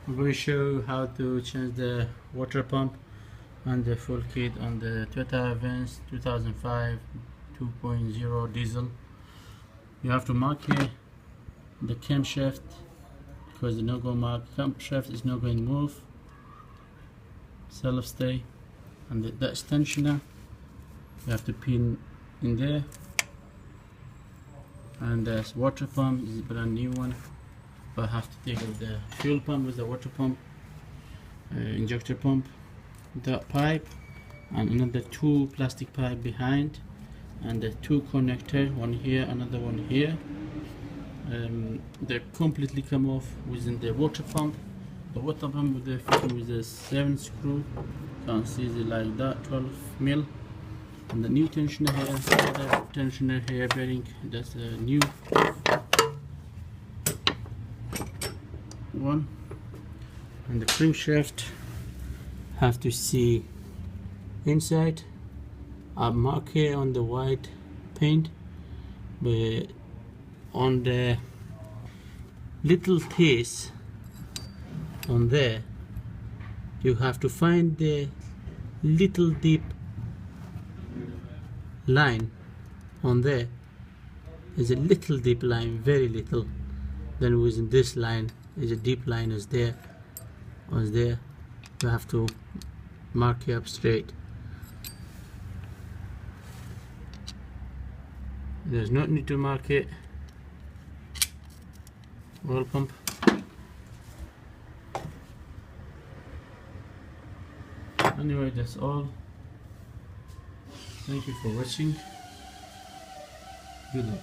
I'm going to show you how to change the water pump and the full kit on the Toyota Avensis 2005 2.0 diesel. You have to mark here the camshaft because the no-go mark camshaft is not going to move, self stay, and the extensioner you have to pin in there. And the water pump is a brand new one, but I have to take out the fuel pump with the water pump, injector pump, that pipe, and another two plastic pipe behind, and the two connector, one here, another one here. They completely come off within the water pump. The water pump with the fitting with the 7 screw, you can see it like that, 12 mil. And the new tensioner here, the other tensioner here bearing, that's a new one. And the crankshaft have to see inside. I mark here on the white paint, but on the little piece on there you have to find the little deep line. On there is a little deep line, very little. Then within this line is a deep line, is there. You have to mark it up straight. There's no need to mark it. Oil pump. Anyway, that's all. Thank you for watching. Good luck.